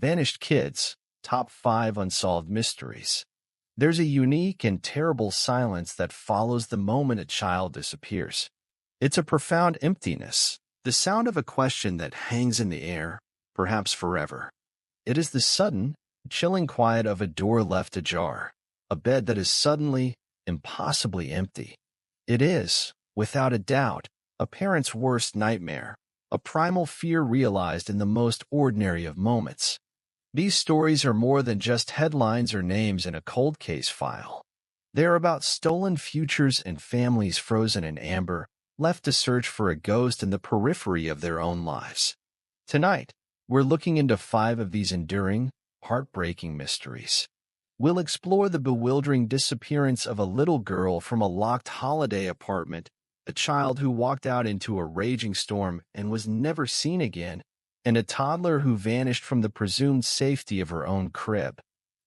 Vanished Kids, Top 5 Unsolved Mysteries. There's a unique and terrible silence that follows the moment a child disappears. It's a profound emptiness, the sound of a question that hangs in the air, perhaps forever. It is the sudden, chilling quiet of a door left ajar, a bed that is suddenly, impossibly empty. It is, without a doubt, a parent's worst nightmare, a primal fear realized in the most ordinary of moments. These stories are more than just headlines or names in a cold case file. They are about stolen futures and families frozen in amber, left to search for a ghost in the periphery of their own lives. Tonight, we're looking into 5 of these enduring, heartbreaking mysteries. We'll explore the bewildering disappearance of a little girl from a locked holiday apartment, a child who walked out into a raging storm and was never seen again, and a toddler who vanished from the presumed safety of her own crib.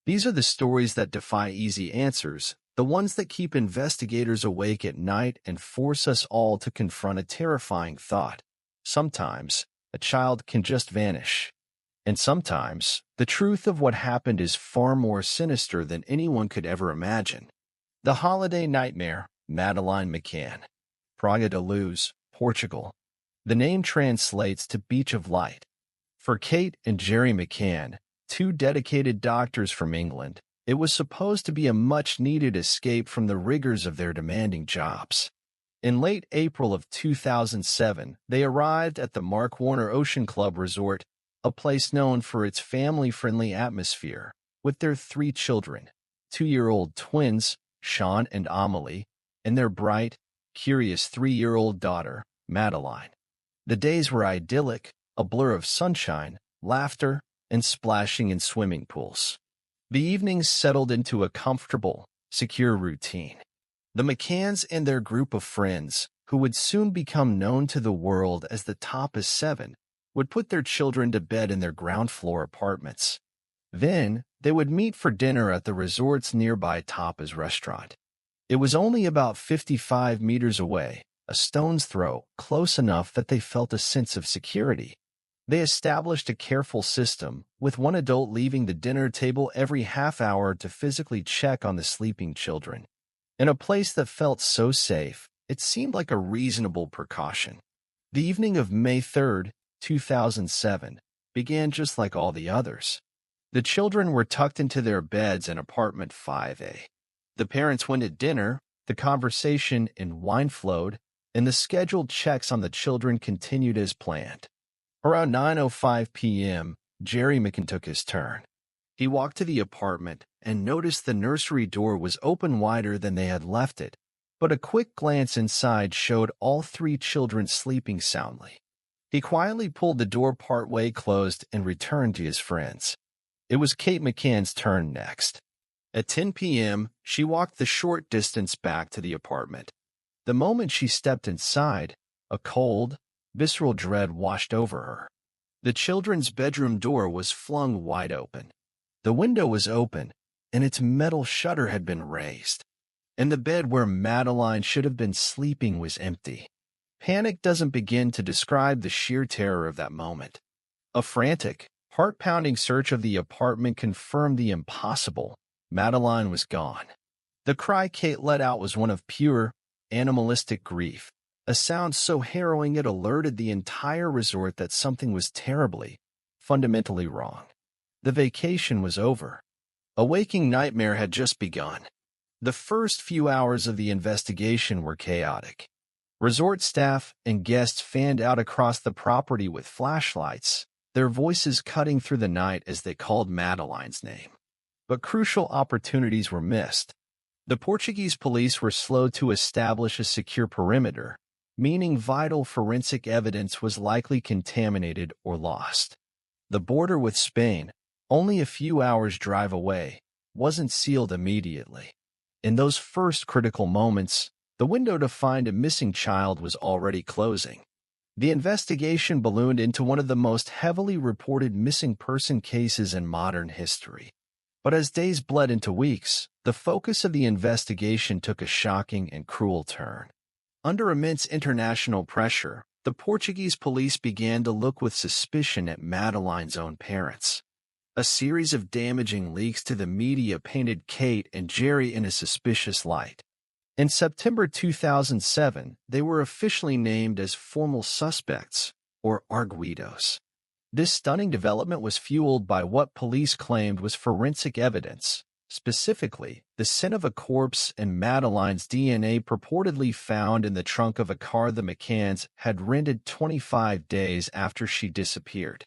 These are the stories that defy easy answers, the ones that keep investigators awake at night and force us all to confront a terrifying thought. Sometimes, a child can just vanish. And sometimes, the truth of what happened is far more sinister than anyone could ever imagine. The Holiday Nightmare, Madeleine McCann. Praia da Luz, Portugal. The name translates to Beach of Light. For Kate and Jerry McCann, 2 dedicated doctors from England, it was supposed to be a much-needed escape from the rigors of their demanding jobs. In late April of 2007, they arrived at the Mark Warner Ocean Club Resort, a place known for its family-friendly atmosphere, with their 3 children, 2-year-old twins, Sean and Amelie, and their bright, curious 3-year-old daughter, Madeleine. The days were idyllic, a blur of sunshine, laughter, and splashing in swimming pools. The evenings settled into a comfortable, secure routine. The McCanns and their group of friends, who would soon become known to the world as the Tapas 7, would put their children to bed in their ground-floor apartments. Then, they would meet for dinner at the resort's nearby Tapas restaurant. It was only about 55 meters away, a stone's throw, close enough that they felt a sense of security. They established a careful system, with one adult leaving the dinner table every half hour to physically check on the sleeping children. In a place that felt so safe, it seemed like a reasonable precaution. The evening of May 3, 2007, began just like all the others. The children were tucked into their beds in apartment 5A. The parents went at dinner, the conversation and wine flowed, and the scheduled checks on the children continued as planned. Around 9:05 p.m., Jerry McCann took his turn. He walked to the apartment and noticed the nursery door was open wider than they had left it, but a quick glance inside showed all 3 children sleeping soundly. He quietly pulled the door partway closed and returned to his friends. It was Kate McCann's turn next. At 10 p.m., she walked the short distance back to the apartment. The moment she stepped inside, a cold, visceral dread washed over her. The children's bedroom door was flung wide open. The window was open, and its metal shutter had been raised. And the bed where Madeleine should have been sleeping was empty. Panic doesn't begin to describe the sheer terror of that moment. A frantic, heart-pounding search of the apartment confirmed the impossible. Madeleine was gone. The cry Kate let out was one of pure, animalistic grief, a sound so harrowing it alerted the entire resort that something was terribly, fundamentally wrong. The vacation was over. A waking nightmare had just begun. The first few hours of the investigation were chaotic. Resort staff and guests fanned out across the property with flashlights, their voices cutting through the night as they called Madeleine's name. But crucial opportunities were missed. The Portuguese police were slow to establish a secure perimeter, meaning vital forensic evidence was likely contaminated or lost. The border with Spain, only a few hours' drive away, wasn't sealed immediately. In those first critical moments, the window to find a missing child was already closing. The investigation ballooned into one of the most heavily reported missing person cases in modern history. But as days bled into weeks, the focus of the investigation took a shocking and cruel turn. Under immense international pressure, the Portuguese police began to look with suspicion at Madeleine's own parents. A series of damaging leaks to the media painted Kate and Jerry in a suspicious light. In September 2007, they were officially named as formal suspects, or arguidos. This stunning development was fueled by what police claimed was forensic evidence. Specifically, the scent of a corpse and Madeleine's DNA purportedly found in the trunk of a car the McCanns had rented 25 days after she disappeared.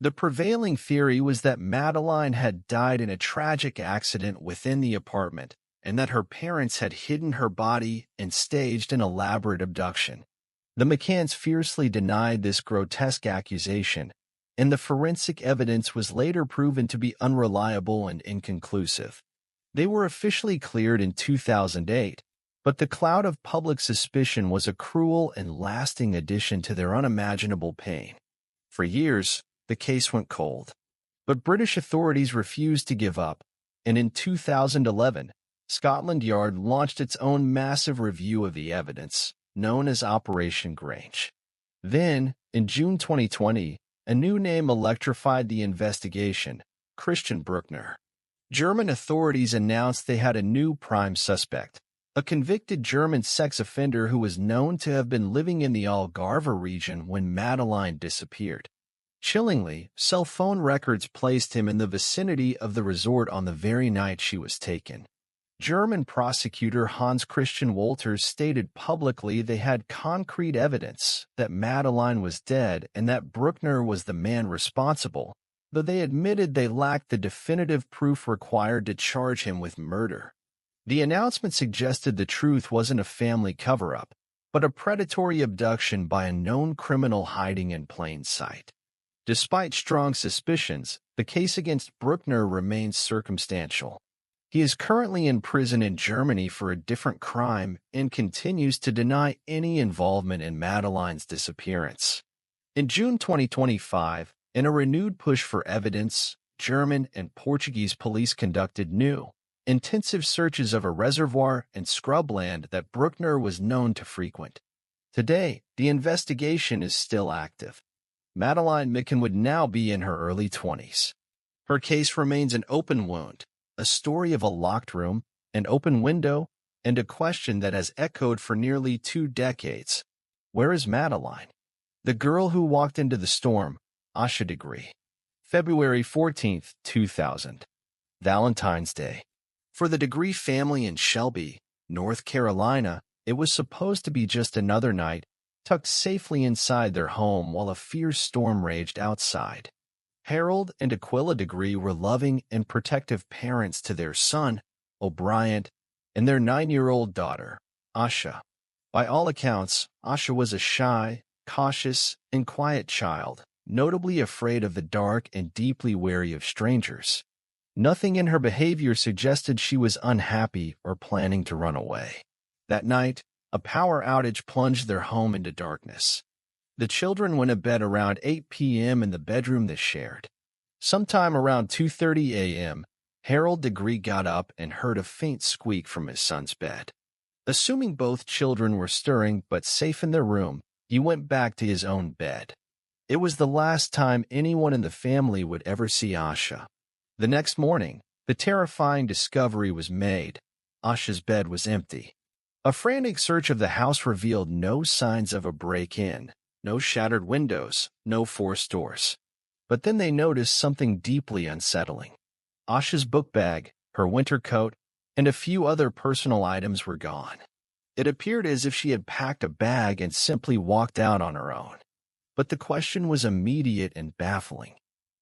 The prevailing theory was that Madeleine had died in a tragic accident within the apartment, and that her parents had hidden her body and staged an elaborate abduction. The McCanns fiercely denied this grotesque accusation, and the forensic evidence was later proven to be unreliable and inconclusive. They were officially cleared in 2008, but the cloud of public suspicion was a cruel and lasting addition to their unimaginable pain. For years, the case went cold. But British authorities refused to give up, and in 2011, Scotland Yard launched its own massive review of the evidence, known as Operation Grange. Then, in June 2020, a new name electrified the investigation: Christian Bruckner. German authorities announced they had a new prime suspect, a convicted German sex offender who was known to have been living in the Algarve region when Madeleine disappeared. Chillingly, cell phone records placed him in the vicinity of the resort on the very night she was taken. German prosecutor Hans Christian Wolters stated publicly they had concrete evidence that Madeleine was dead and that Bruckner was the man responsible, though they admitted they lacked the definitive proof required to charge him with murder. The announcement suggested the truth wasn't a family cover-up, but a predatory abduction by a known criminal hiding in plain sight. Despite strong suspicions, the case against Bruckner remains circumstantial. He is currently in prison in Germany for a different crime and continues to deny any involvement in Madeleine's disappearance. In June 2025, in a renewed push for evidence, German and Portuguese police conducted new, intensive searches of a reservoir and scrubland that Bruckner was known to frequent. Today, the investigation is still active. Madeleine McCann would now be in her early 20s. Her case remains an open wound, a story of a locked room, an open window, and a question that has echoed for nearly 2 decades. Where is Madeleine? The girl who walked into the storm, Asha Degree. February 14, 2000. Valentine's Day. For the Degree family in Shelby, North Carolina, it was supposed to be just another night, tucked safely inside their home while a fierce storm raged outside. Harold and Aquila Degree were loving and protective parents to their son, O'Brien, and their 9-year-old daughter, Asha. By all accounts, Asha was a shy, cautious, and quiet child, notably afraid of the dark and deeply wary of strangers. Nothing in her behavior suggested she was unhappy or planning to run away. That night, a power outage plunged their home into darkness. The children went to bed around 8 p.m. in the bedroom they shared. Sometime around 2:30 a.m., Harold Degree got up and heard a faint squeak from his son's bed. Assuming both children were stirring but safe in their room, he went back to his own bed. It was the last time anyone in the family would ever see Asha. The next morning, the terrifying discovery was made. Asha's bed was empty. A frantic search of the house revealed no signs of a break-in. No shattered windows, no forced doors. But then they noticed something deeply unsettling. Asha's book bag, her winter coat, and a few other personal items were gone. It appeared as if she had packed a bag and simply walked out on her own. But the question was immediate and baffling.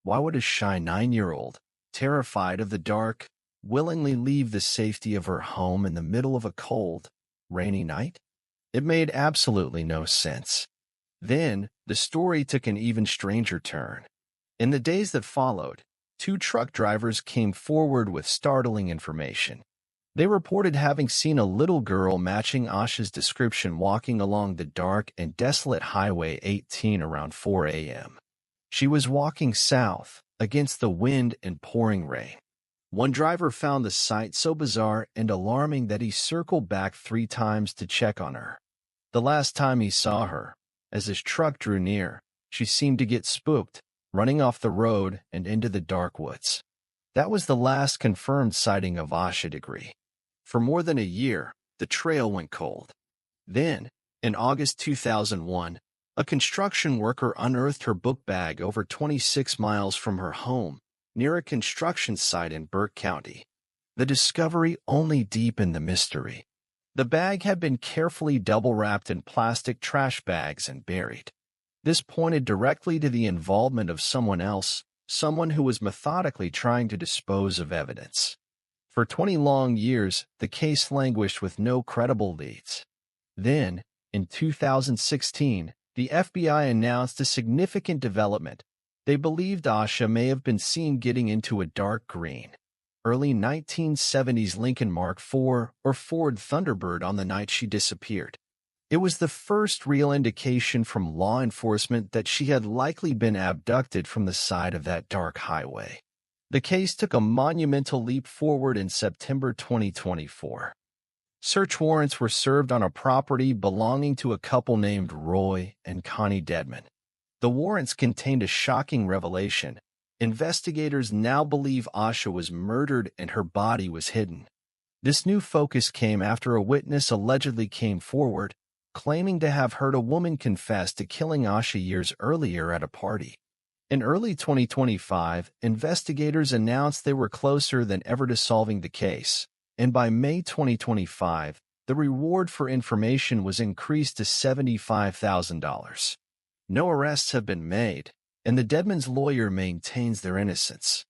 Why would a shy 9-year-old, terrified of the dark, willingly leave the safety of her home in the middle of a cold, rainy night? It made absolutely no sense. Then, the story took an even stranger turn. In the days that followed, 2 truck drivers came forward with startling information. They reported having seen a little girl matching Asha's description walking along the dark and desolate Highway 18 around 4 a.m. She was walking south, against the wind and pouring rain. One driver found the sight so bizarre and alarming that he circled back 3 times to check on her. The last time he saw her, as his truck drew near, she seemed to get spooked, running off the road and into the dark woods. That was the last confirmed sighting of Asha Degree. For more than a year, the trail went cold. Then, in August 2001, a construction worker unearthed her book bag over 26 miles from her home, near a construction site in Burke County. The discovery only deepened the mystery. The bag had been carefully double-wrapped in plastic trash bags and buried. This pointed directly to the involvement of someone else, someone who was methodically trying to dispose of evidence. For 20 long years, the case languished with no credible leads. Then, in 2016, the FBI announced a significant development. They believed Asha may have been seen getting into a dark green, early 1970s Lincoln Mark IV or Ford Thunderbird on the night she disappeared. It was the first real indication from law enforcement that she had likely been abducted from the side of that dark highway. The case took a monumental leap forward in September 2024. Search warrants were served on a property belonging to a couple named Roy and Connie Dedman. The warrants contained a shocking revelation. Investigators now believe Asha was murdered and her body was hidden. This new focus came after a witness allegedly came forward, claiming to have heard a woman confess to killing Asha years earlier at a party. In early 2025, investigators announced they were closer than ever to solving the case, and by May 2025, the reward for information was increased to $75,000. No arrests have been made, and the Dedman's lawyer maintains their innocence.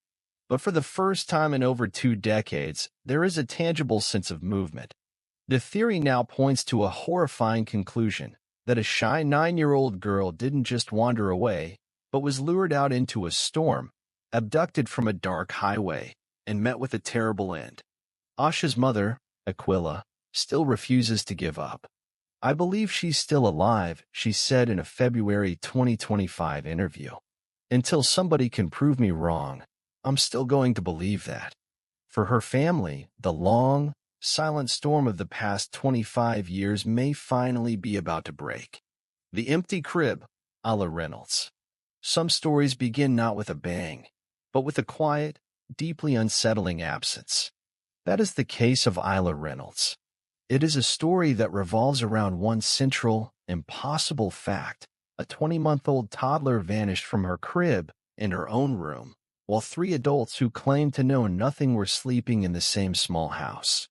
But for the first time in over 2 decades, there is a tangible sense of movement. The theory now points to a horrifying conclusion, that a shy 9-year-old girl didn't just wander away, but was lured out into a storm, abducted from a dark highway, and met with a terrible end. Asha's mother, Aquila, still refuses to give up. "I believe she's still alive," she said in a February 2025 interview. "Until somebody can prove me wrong, I'm still going to believe that." For her family, the long, silent storm of the past 25 years may finally be about to break. The empty crib, Ayla Reynolds. Some stories begin not with a bang, but with a quiet, deeply unsettling absence. That is the case of Ayla Reynolds. It is a story that revolves around one central, impossible fact. A 20-month-old toddler vanished from her crib in her own room, while 3 adults who claimed to know nothing were sleeping in the same small house.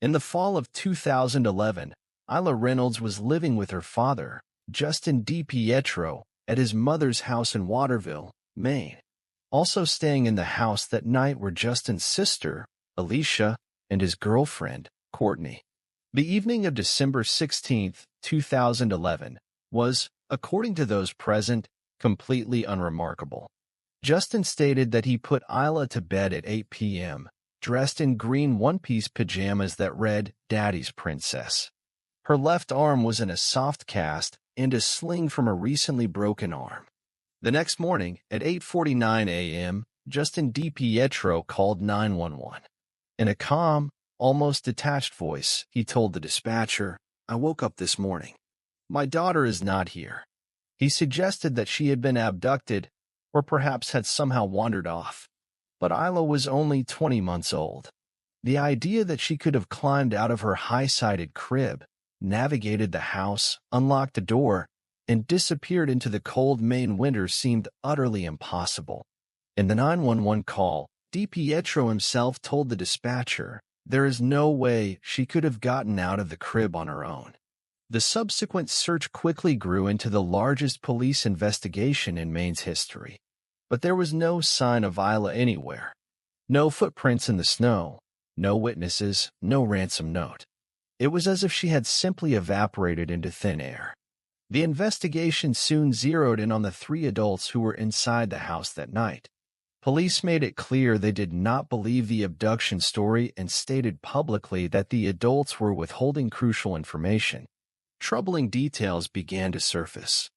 In the fall of 2011, Ayla Reynolds was living with her father, Justin DiPietro, at his mother's house in Waterville, Maine. Also staying in the house that night were Justin's sister, Alicia, and his girlfriend, Courtney. The evening of December 16, 2011, was, according to those present, completely unremarkable. Justin stated that he put Ayla to bed at 8 p.m., dressed in green one-piece pajamas that read, "Daddy's Princess." Her left arm was in a soft cast and a sling from a recently broken arm. The next morning, at 8:49 a.m., Justin DiPietro called 911. In a calm, almost detached voice, he told the dispatcher, "I woke up this morning. My daughter is not here." He suggested that she had been abducted or perhaps had somehow wandered off. But Ayla was only 20 months old. The idea that she could have climbed out of her high-sided crib, navigated the house, unlocked a door, and disappeared into the cold Maine winter seemed utterly impossible. In the 911 call, DiPietro himself told the dispatcher, "There is no way she could have gotten out of the crib on her own." The subsequent search quickly grew into the largest police investigation in Maine's history. But there was no sign of Ayla anywhere. No footprints in the snow, no witnesses, no ransom note. It was as if she had simply evaporated into thin air. The investigation soon zeroed in on the 3 adults who were inside the house that night. Police made it clear they did not believe the abduction story and stated publicly that the adults were withholding crucial information. Troubling details began to surface.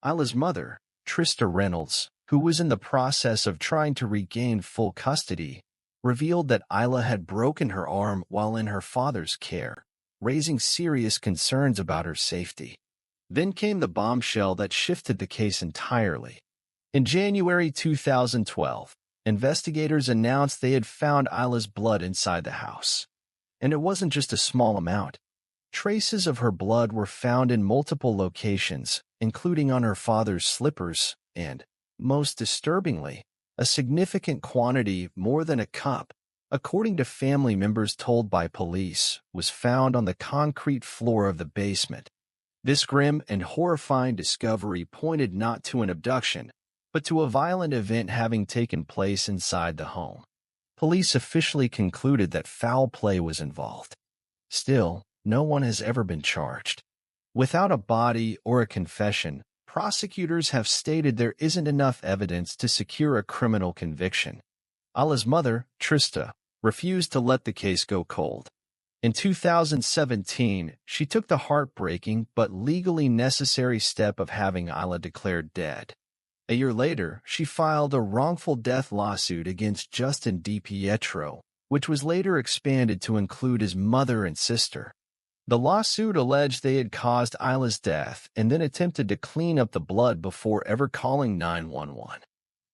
Ayla's mother, Trista Reynolds, who was in the process of trying to regain full custody, revealed that Ayla had broken her arm while in her father's care, raising serious concerns about her safety. Then came the bombshell that shifted the case entirely. In January 2012, investigators announced they had found Ayla's blood inside the house. And it wasn't just a small amount. Traces of her blood were found in multiple locations, including on her father's slippers, and, most disturbingly, a significant quantity, more than a cup, according to family members told by police, was found on the concrete floor of the basement. This grim and horrifying discovery pointed not to an abduction, but to a violent event having taken place inside the home. Police officially concluded that foul play was involved. Still, no one has ever been charged. Without a body or a confession, prosecutors have stated there isn't enough evidence to secure a criminal conviction. Ayla's mother, Trista, refused to let the case go cold. In 2017, she took the heartbreaking but legally necessary step of having Ayla declared dead. A year later, she filed a wrongful death lawsuit against Justin DiPietro, which was later expanded to include his mother and sister. The lawsuit alleged they had caused Ayla's death and then attempted to clean up the blood before ever calling 911.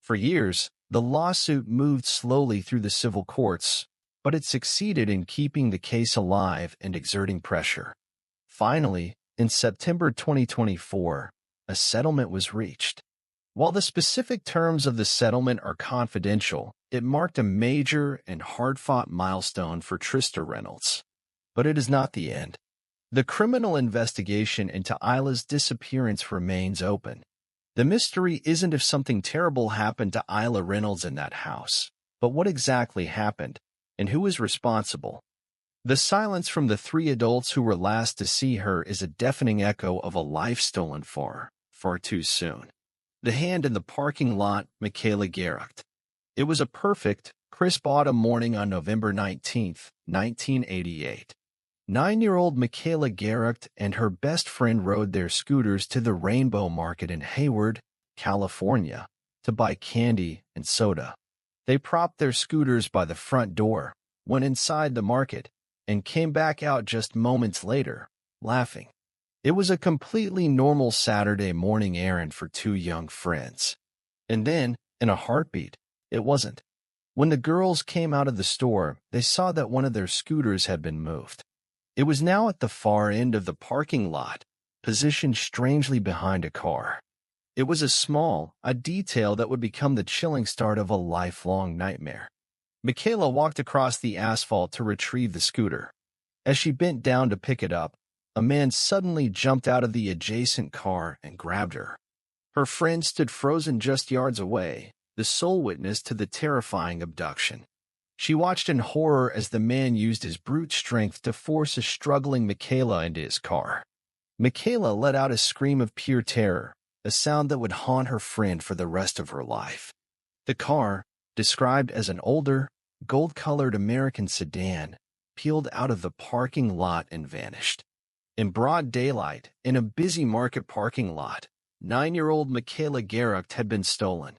For years, the lawsuit moved slowly through the civil courts, but it succeeded in keeping the case alive and exerting pressure. Finally, in September 2024, a settlement was reached. While the specific terms of the settlement are confidential, it marked a major and hard-fought milestone for Trista Reynolds. But it is not the end. The criminal investigation into Ayla's disappearance remains open. The mystery isn't if something terrible happened to Ayla Reynolds in that house, but what exactly happened, and who is responsible. The silence from the three adults who were last to see her is a deafening echo of a life stolen far too soon. The hand in the parking lot, Michaela Garecht. It was a perfect, crisp autumn morning on November 19, 1988. 9-year-old Michaela Garecht and her best friend rode their scooters to the Rainbow Market in Hayward, California, to buy candy and soda. They propped their scooters by the front door, went inside the market, and came back out just moments later, laughing. It was a completely normal Saturday morning errand for two young friends. And then, in a heartbeat, it wasn't. When the girls came out of the store, they saw that one of their scooters had been moved. It was now at the far end of the parking lot, positioned strangely behind a car. It was a detail that would become the chilling start of a lifelong nightmare. Michaela walked across the asphalt to retrieve the scooter. As she bent down to pick it up, a man suddenly jumped out of the adjacent car and grabbed her. Her friend stood frozen just yards away, the sole witness to the terrifying abduction. She watched in horror as the man used his brute strength to force a struggling Michaela into his car. Michaela let out a scream of pure terror, a sound that would haunt her friend for the rest of her life. The car, described as an older, gold-colored American sedan, peeled out of the parking lot and vanished. In broad daylight, in a busy market parking lot, 9-year-old Michaela Garecht had been stolen.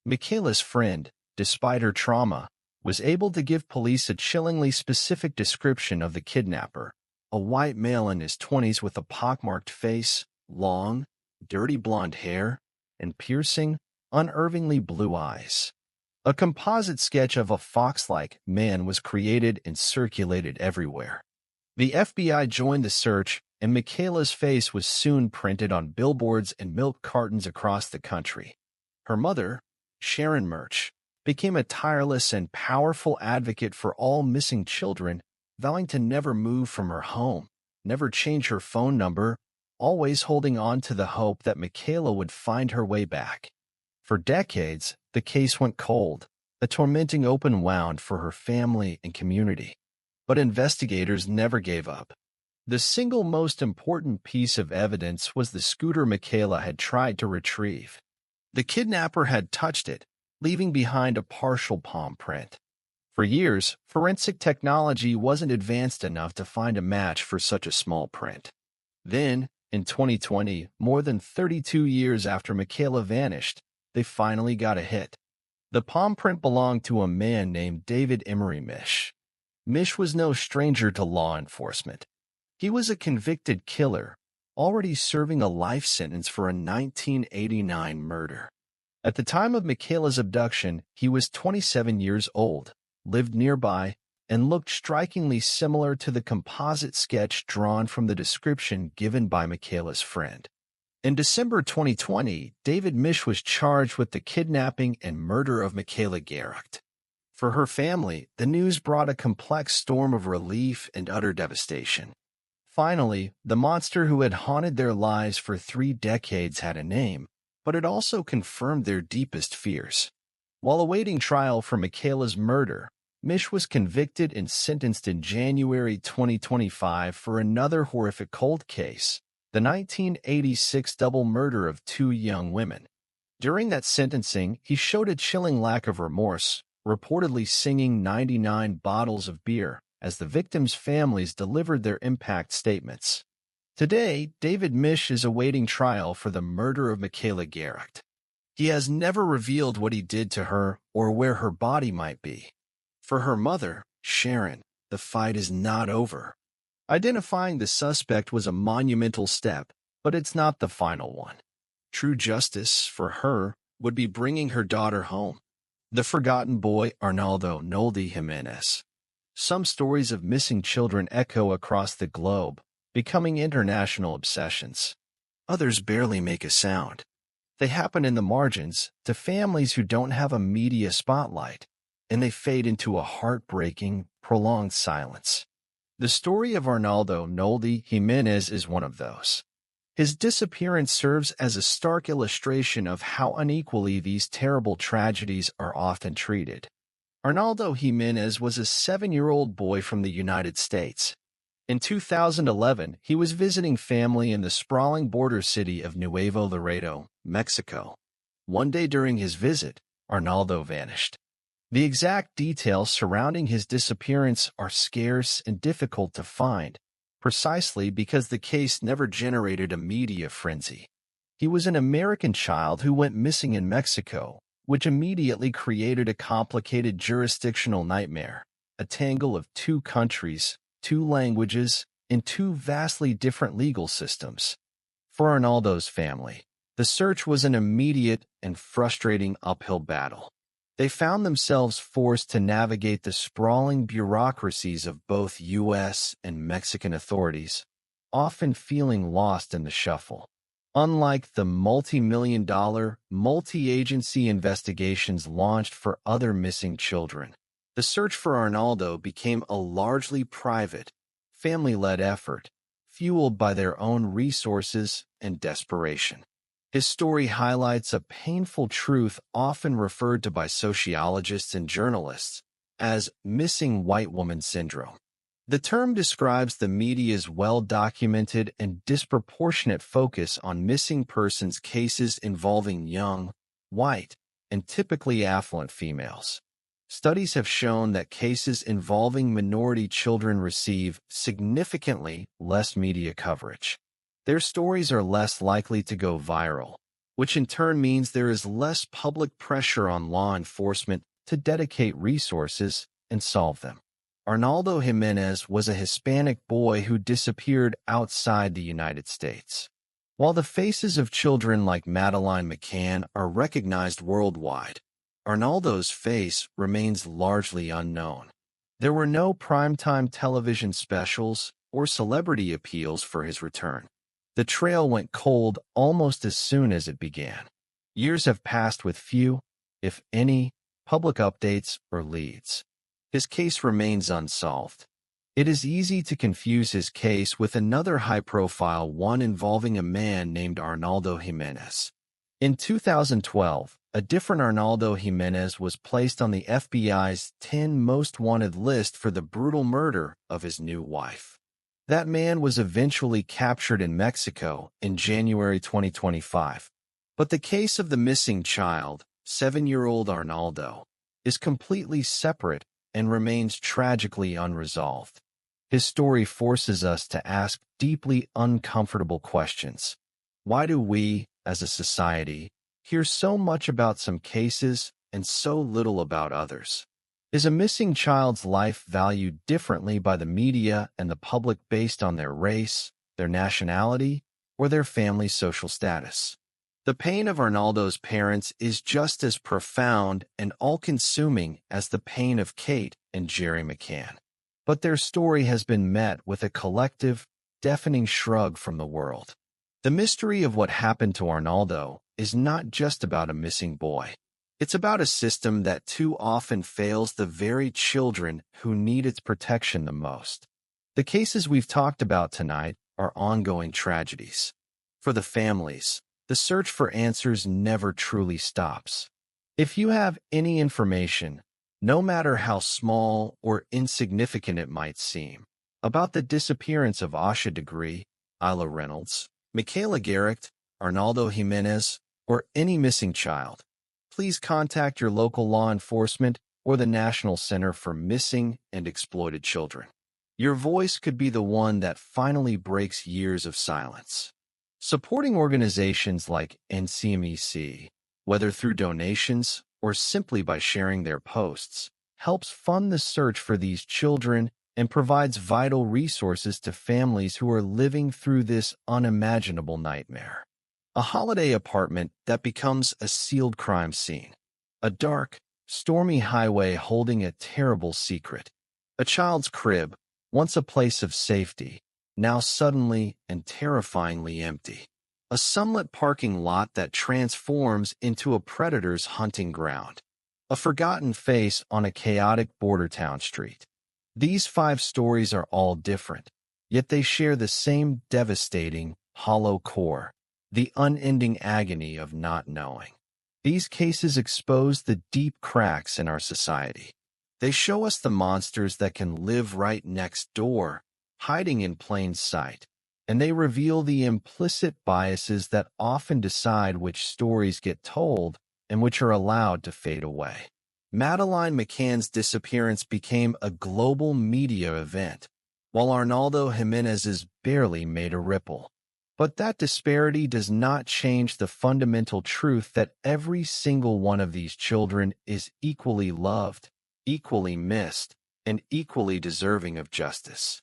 Michaela's friend, despite her trauma, was able to give police a chillingly specific description of the kidnapper, a white male in his 20s with a pockmarked face, long, dirty blonde hair, and piercing, unnervingly blue eyes. A composite sketch of a fox-like man was created and circulated everywhere. The FBI joined the search, and Michaela's face was soon printed on billboards and milk cartons across the country. Her mother, Sharon Murch, became a tireless and powerful advocate for all missing children, vowing to never move from her home, never change her phone number, always holding on to the hope that Michaela would find her way back. For decades, the case went cold, a tormenting open wound for her family and community. But investigators never gave up. The single most important piece of evidence was the scooter Michaela had tried to retrieve. The kidnapper had touched it, leaving behind a partial palm print. For years, forensic technology wasn't advanced enough to find a match for such a small print. Then, in 2020, more than 32 years after Michaela vanished, they finally got a hit. The palm print belonged to a man named David Emery Mish. Mish was no stranger to law enforcement. He was a convicted killer, already serving a life sentence for a 1989 murder. At the time of Michaela's abduction, he was 27 years old, lived nearby, and looked strikingly similar to the composite sketch drawn from the description given by Michaela's friend. In December 2020, David Misch was charged with the kidnapping and murder of Michaela Garecht. For her family, the news brought a complex storm of relief and utter devastation. Finally, the monster who had haunted their lives for 3 decades had a name, but it also confirmed their deepest fears. While awaiting trial for Michaela's murder, Misch was convicted and sentenced in January 2025 for another horrific cold case, the 1986 double murder of 2 young women. During that sentencing, he showed a chilling lack of remorse, reportedly singing 99 bottles of beer as the victims' families delivered their impact statements. Today, David Misch is awaiting trial for the murder of Michaela Garecht. He has never revealed what he did to her or where her body might be. For her mother, Sharon, the fight is not over. Identifying the suspect was a monumental step, but it's not the final one. True justice, for her, would be bringing her daughter home. The forgotten boy, Arnoldo Jimenez. Some stories of missing children echo across the globe, becoming international obsessions. Others barely make a sound. They happen in the margins, to families who don't have a media spotlight, and they fade into a heartbreaking, prolonged silence. The story of Arnoldo Jimenez is one of those. His disappearance serves as a stark illustration of how unequally these terrible tragedies are often treated. Arnoldo Jimenez was a 7-year-old boy from the United States. In 2011, he was visiting family in the sprawling border city of Nuevo Laredo, Mexico. One day during his visit, Arnoldo vanished. The exact details surrounding his disappearance are scarce and difficult to find, precisely because the case never generated a media frenzy. He was an American child who went missing in Mexico, which immediately created a complicated jurisdictional nightmare, a tangle of 2 countries, 2 languages, and 2 vastly different legal systems. For Arnoldo's family, the search was an immediate and frustrating uphill battle. They found themselves forced to navigate the sprawling bureaucracies of both U.S. and Mexican authorities, often feeling lost in the shuffle. Unlike the multi-million-dollar, multi-agency investigations launched for other missing children, the search for Arnoldo became a largely private, family-led effort, fueled by their own resources and desperation. His story highlights a painful truth often referred to by sociologists and journalists as missing white woman syndrome. The term describes the media's well-documented and disproportionate focus on missing persons cases involving young, white, and typically affluent females. Studies have shown that cases involving minority children receive significantly less media coverage. Their stories are less likely to go viral, which in turn means there is less public pressure on law enforcement to dedicate resources and solve them. Arnoldo Jimenez was a Hispanic boy who disappeared outside the United States. While the faces of children like Madeleine McCann are recognized worldwide, Arnoldo's face remains largely unknown. There were no primetime television specials or celebrity appeals for his return. The trail went cold almost as soon as it began. Years have passed with few, if any, public updates or leads. His case remains unsolved. It is easy to confuse his case with another high-profile one involving a man named Arnoldo Jimenez. In 2012, a different Arnoldo Jimenez was placed on the FBI's 10 most wanted list for the brutal murder of his new wife. That man was eventually captured in Mexico in January 2025. But the case of the missing child, 7-year-old Arnoldo, is completely separate and remains tragically unresolved. His story forces us to ask deeply uncomfortable questions. Why do we, as a society, hear so much about some cases and so little about others? Is a missing child's life valued differently by the media and the public based on their race, their nationality, or their family's social status? The pain of Arnoldo's parents is just as profound and all-consuming as the pain of Kate and Jerry McCann. But their story has been met with a collective, deafening shrug from the world. The mystery of what happened to Arnoldo is not just about a missing boy. It's about a system that too often fails the very children who need its protection the most. The cases we've talked about tonight are ongoing tragedies. For the families, the search for answers never truly stops. If you have any information, no matter how small or insignificant it might seem, about the disappearance of Asha Degree, Ayla Reynolds, Michaela Garecht, Arnoldo Jimenez, or any missing child, please contact your local law enforcement or the National Center for Missing and Exploited Children. Your voice could be the one that finally breaks years of silence. Supporting organizations like NCMEC, whether through donations or simply by sharing their posts, helps fund the search for these children and provides vital resources to families who are living through this unimaginable nightmare. A holiday apartment that becomes a sealed crime scene. A dark, stormy highway holding a terrible secret. A child's crib, once a place of safety, now suddenly and terrifyingly empty. A sunlit parking lot that transforms into a predator's hunting ground. A forgotten face on a chaotic border town street. These 5 stories are all different, yet they share the same devastating, hollow core. The unending agony of not knowing. These cases expose the deep cracks in our society. They show us the monsters that can live right next door, hiding in plain sight, and they reveal the implicit biases that often decide which stories get told and which are allowed to fade away. Madeleine McCann's disappearance became a global media event, while Arnoldo Jimenez's barely made a ripple. But that disparity does not change the fundamental truth that every single one of these children is equally loved, equally missed, and equally deserving of justice.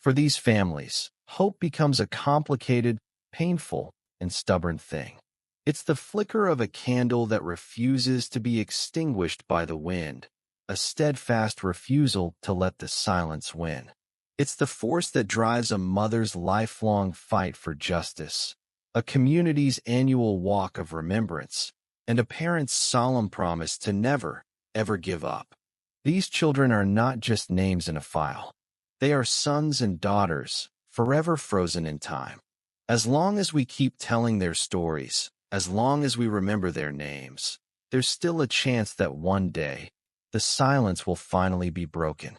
For these families, hope becomes a complicated, painful, and stubborn thing. It's the flicker of a candle that refuses to be extinguished by the wind, a steadfast refusal to let the silence win. It's the force that drives a mother's lifelong fight for justice, a community's annual walk of remembrance, and a parent's solemn promise to never, ever give up. These children are not just names in a file. They are sons and daughters, forever frozen in time. As long as we keep telling their stories, as long as we remember their names, there's still a chance that one day, the silence will finally be broken.